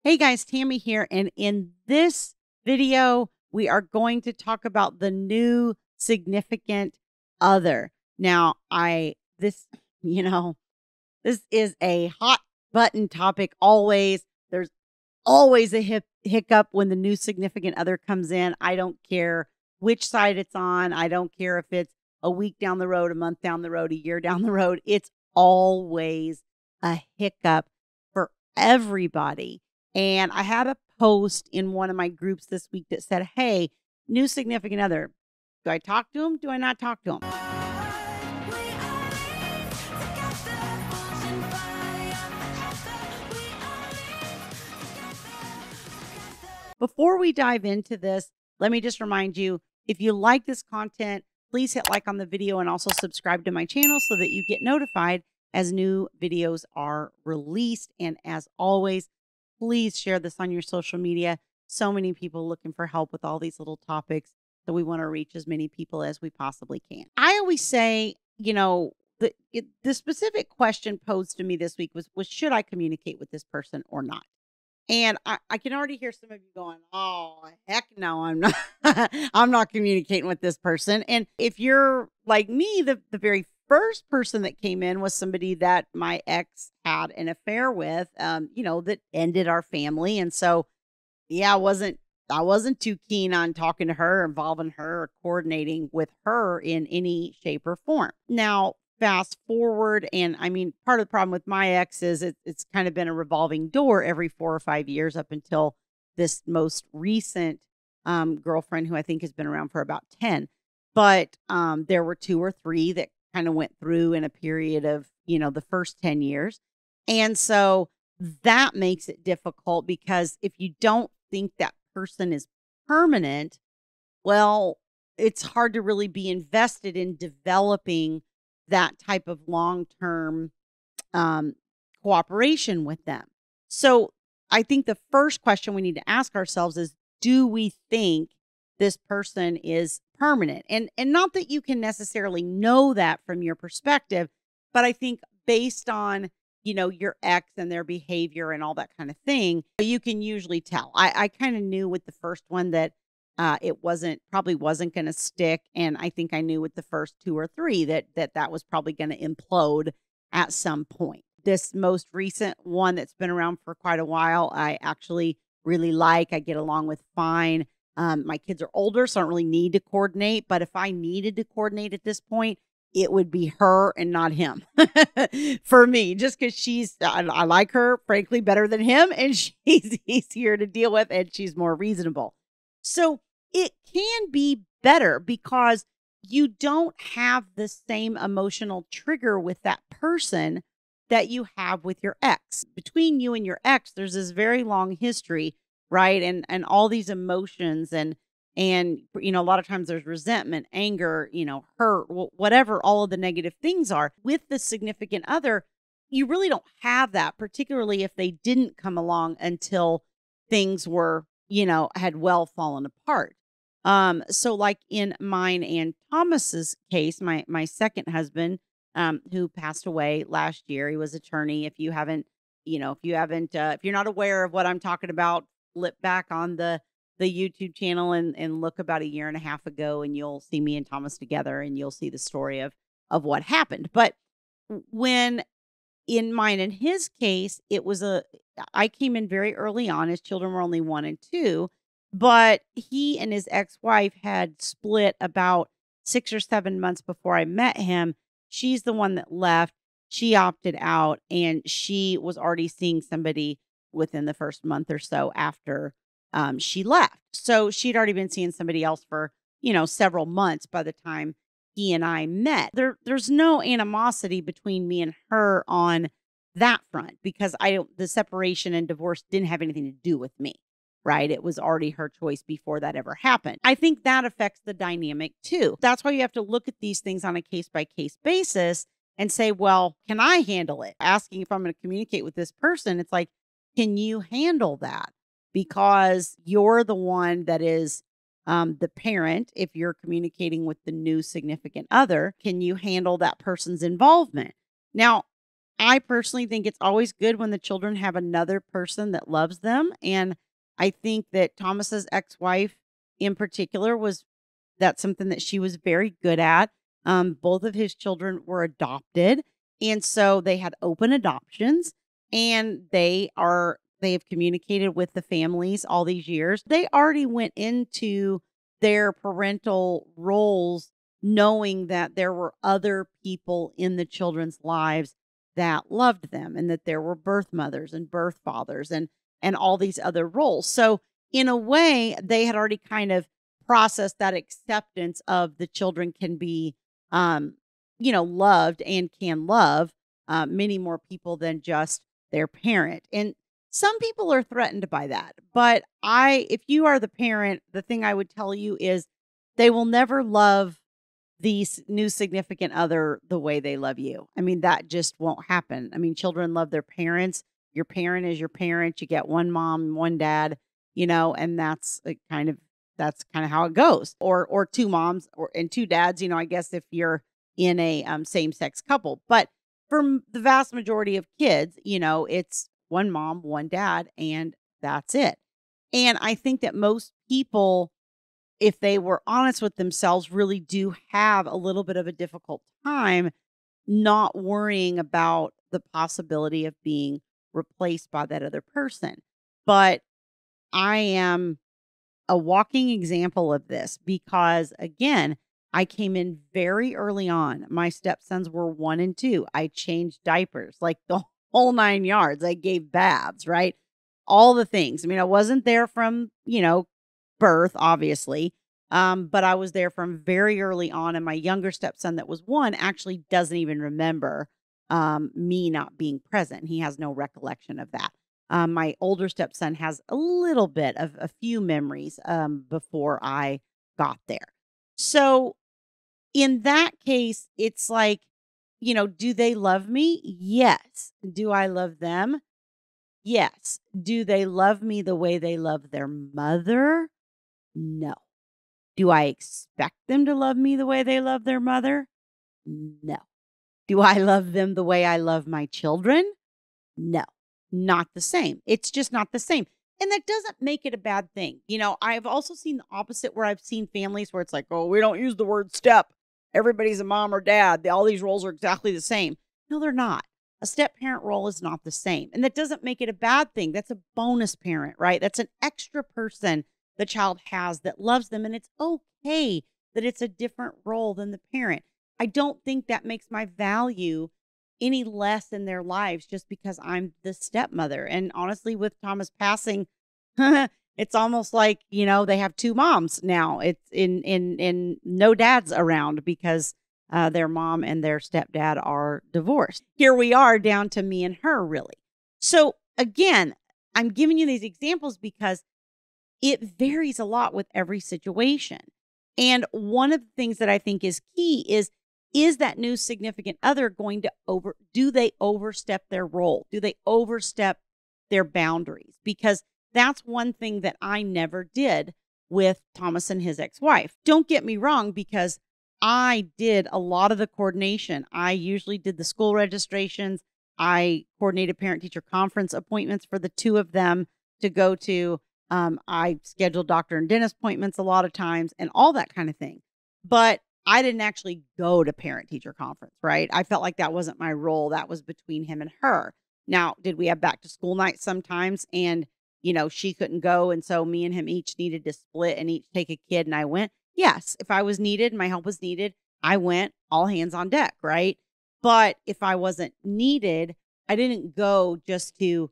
Hey guys, Tammy here, and in this video, we are going to talk about the new significant other. Now, this is a hot button topic always. There's always a hiccup when the new significant other comes in. I don't care which side it's on. I don't care if it's a week down the road, a month down the road, a year down the road. It's always a hiccup for everybody. And I had a post in one of my groups this week that said, hey, new significant other. Do I talk to him? Do I not talk to him? Before we dive into this, let me just remind you, if you like this content, please hit like on the video and also subscribe to my channel so that you get notified as new videos are released. And as always, please share this on your social media. So many people looking for help with all these little topics. So we want to reach as many people as we possibly can. I always say, the specific question posed to me this week was should I communicate with this person or not? And I can already hear some of you going, oh, heck no, I'm not. I'm not communicating with this person. And if you're like me, the very first person that came in was somebody that my ex had an affair with, that ended our family. And so, yeah, I wasn't too keen on talking to her, involving her, or coordinating with her in any shape or form. Now, fast forward, and I mean, part of the problem with my ex is it's kind of been a revolving door every 4 or 5 years up until this most recent girlfriend, who I think has been around for about 10. But there were 2 or 3 that kind of went through in a period of, the first 10 years. And so that makes it difficult because if you don't think that person is permanent, well, it's hard to really be invested in developing that type of long-term cooperation with them. So I think the first question we need to ask ourselves is, do we think this person is permanent? And not that you can necessarily know that from your perspective, but I think based on, your ex and their behavior and all that kind of thing, you can usually tell. I kind of knew with the first one that it probably wasn't going to stick. And I think I knew with the first 2 or 3 that was probably going to implode at some point. This most recent one that's been around for quite a while, I actually really like. I get along with fine. My kids are older, so I don't really need to coordinate. But if I needed to coordinate at this point, it would be her and not him for me, just because I like her, frankly, better than him. And she's easier to deal with and she's more reasonable. So it can be better because you don't have the same emotional trigger with that person that you have with your ex. Between you and your ex, there's this very long history, right? And all these emotions and a lot of times there's resentment, anger, hurt, whatever all of the negative things are. With the significant other, you really don't have that, particularly if they didn't come along until things were, had well fallen apart. So like in mine and Thomas's case, my second husband, who passed away last year, he was attorney. If you're not aware of what I'm talking about, flip back on the YouTube channel and look about 1.5 years ago, and you'll see me and Thomas together, and you'll see the story of what happened. But when in mine and his case, I came in very early on. His children were only 1 and 2, but he and his ex-wife had split about 6 or 7 months before I met him. She's the one that left. She opted out, and she was already seeing somebody within the first month or so after she left. So she'd already been seeing somebody else for, several months by the time he and I met. There's no animosity between me and her on that front because the separation and divorce didn't have anything to do with me, right? It was already her choice before that ever happened. I think that affects the dynamic too. That's why you have to look at these things on a case-by-case basis and say, well, can I handle it? Asking if I'm going to communicate with this person, it's like, can you handle that? Because you're the one that is the parent. If you're communicating with the new significant other, can you handle that person's involvement? Now, I personally think it's always good when the children have another person that loves them. And I think that Thomas's ex-wife in particular that's something that she was very good at. Both of his children were adopted. And so they had open adoptions and they have communicated with the families all these years. They already went into their parental roles knowing that there were other people in the children's lives that loved them and that there were birth mothers and birth fathers and all these other roles. So in a way, they had already kind of processed that acceptance of the children can be loved and can love many more people than just their parent. And some people are threatened by that. But if you are the parent, the thing I would tell you is they will never love the new significant other the way they love you. I mean, that just won't happen. I mean, children love their parents. Your parent is your parent. You get one mom and one dad, and that's kind of how it goes. Or two moms and two dads, I guess if you're in a same-sex couple. But for the vast majority of kids, it's one mom, one dad, and that's it. And I think that most people, if they were honest with themselves, really do have a little bit of a difficult time not worrying about the possibility of being replaced by that other person. But I am a walking example of this because, again, I came in very early on. My stepsons were 1 and 2. I changed diapers, like the whole 9 yards. I gave baths, right? All the things. I mean, I wasn't there from, birth, obviously. But I was there from very early on. And my younger stepson that was 1 actually doesn't even remember me not being present. He has no recollection of that. My older stepson has a little bit of a few memories before I got there. So in that case, it's like, do they love me? Yes. Do I love them? Yes. Do they love me the way they love their mother? No. Do I expect them to love me the way they love their mother? No. Do I love them the way I love my children? No, not the same. It's just not the same. And that doesn't make it a bad thing. I've also seen the opposite where I've seen families where it's like, oh, we don't use the word step. Everybody's a mom or dad. All these roles are exactly the same. No, they're not. A step parent role is not the same. And that doesn't make it a bad thing. That's a bonus parent, right? That's an extra person the child has that loves them. And it's okay that it's a different role than the parent. I don't think that makes my value any less in their lives just because I'm the stepmother. And honestly, with Thomas passing, it's almost like, they have 2 moms now. It's in no dads around because their mom and their stepdad are divorced. Here we are down to me and her, really. So again, I'm giving you these examples because it varies a lot with every situation. And one of the things that I think is key is that new significant other going to do they overstep their role? Do they overstep their boundaries? Because that's one thing that I never did with Thomas and his ex-wife. Don't get me wrong, because I did a lot of the coordination. I usually did the school registrations. I coordinated parent-teacher conference appointments for the 2 of them to go to. I scheduled doctor and dentist appointments a lot of times and all that kind of thing. But I didn't actually go to parent-teacher conference, right? I felt like that wasn't my role. That was between him and her. Now, did we have back to school nights sometimes? And, she couldn't go. And so me and him each needed to split and each take a kid. And I went. Yes, if I was needed, my help was needed, I went all hands on deck, right? But if I wasn't needed, I didn't go just to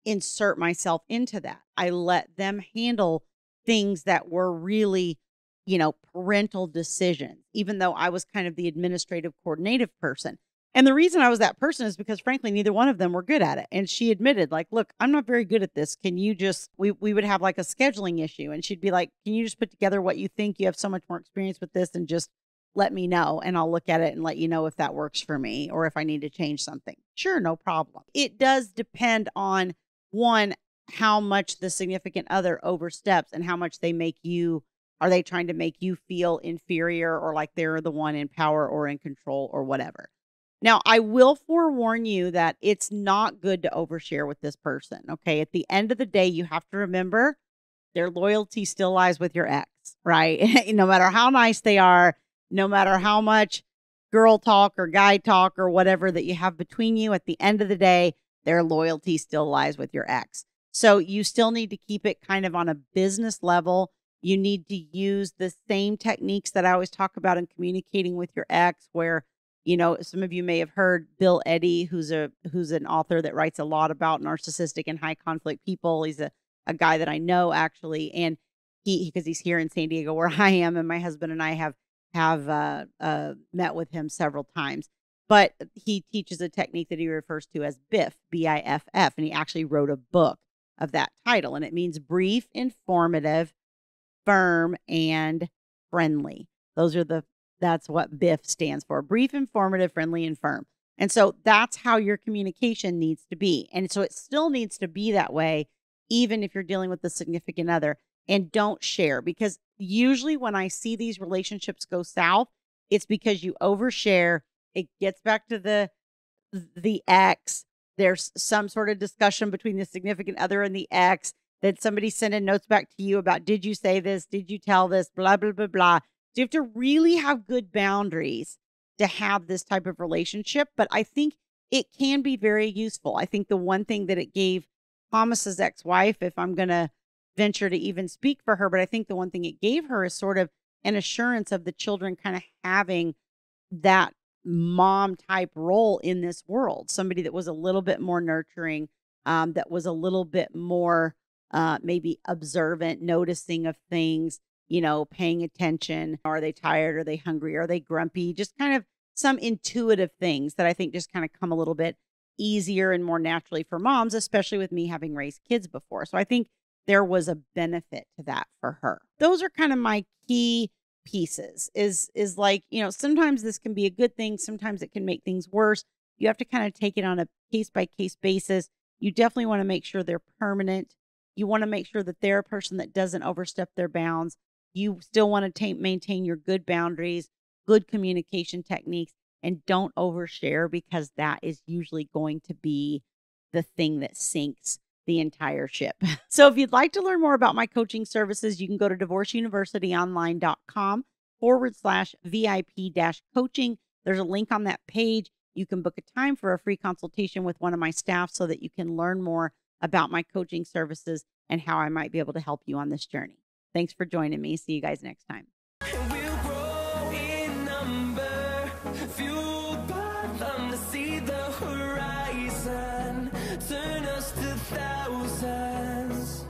insert myself into that. I let them handle things that were really, parental decisions, even though I was kind of the administrative coordinative person. And the reason I was that person is because, frankly, neither one of them were good at it. And she admitted, like, look, I'm not very good at this. Can you just, we would have like a scheduling issue. And she'd be like, can you just put together what you think? You have so much more experience with this and just let me know. And I'll look at it and let you know if that works for me or if I need to change something. Sure, no problem. It does depend on, one, how much the significant other oversteps and how much they make you, are they trying to make you feel inferior or like they're the one in power or in control or whatever? Now, I will forewarn you that it's not good to overshare with this person. Okay. At the end of the day, you have to remember their loyalty still lies with your ex, right? No matter how nice they are, no matter how much girl talk or guy talk or whatever that you have between you, at the end of the day, their loyalty still lies with your ex. So you still need to keep it kind of on a business level. You need to use the same techniques that I always talk about in communicating with your ex, where, some of you may have heard Bill Eddy, who's an author that writes a lot about narcissistic and high conflict people. He's a guy that I know actually, and because he's here in San Diego where I am, and my husband and I have met with him several times. But he teaches a technique that he refers to as BIFF, BIFF, and he actually wrote a book of that title, and it means brief, informative, firm, and friendly. That's what BIFF stands for: brief, informative, friendly, and firm. And so that's how your communication needs to be. And so it still needs to be that way, even if you're dealing with a significant other. And don't share, because usually when I see these relationships go south, it's because you overshare. It gets back to the ex. There's some sort of discussion between the significant other and the ex. That somebody sending notes back to you about, did you say this? Did you tell this? Blah, blah, blah, blah. So you have to really have good boundaries to have this type of relationship. But I think it can be very useful. I think the one thing that it gave Thomas's ex-wife, if I'm going to venture to even speak for her, but I think the one thing it gave her is sort of an assurance of the children kind of having that mom type role in this world. Somebody that was a little bit more nurturing, that was a little bit more maybe observant, noticing of things, paying attention. Are they tired? Are they hungry? Are they grumpy? Just kind of some intuitive things that I think just kind of come a little bit easier and more naturally for moms, especially with me having raised kids before. So I think there was a benefit to that for her. Those are kind of my key pieces is like, sometimes this can be a good thing. Sometimes it can make things worse. You have to kind of take it on a case by case basis. You definitely want to make sure they're permanent. You want to make sure that they're a person that doesn't overstep their bounds. You still want to maintain your good boundaries, good communication techniques, and don't overshare, because that is usually going to be the thing that sinks the entire ship. So if you'd like to learn more about my coaching services, you can go to divorceuniversityonline.com/VIP-coaching. There's a link on that page. You can book a time for a free consultation with one of my staff so that you can learn more about my coaching services and how I might be able to help you on this journey. Thanks for joining me. See you guys next time.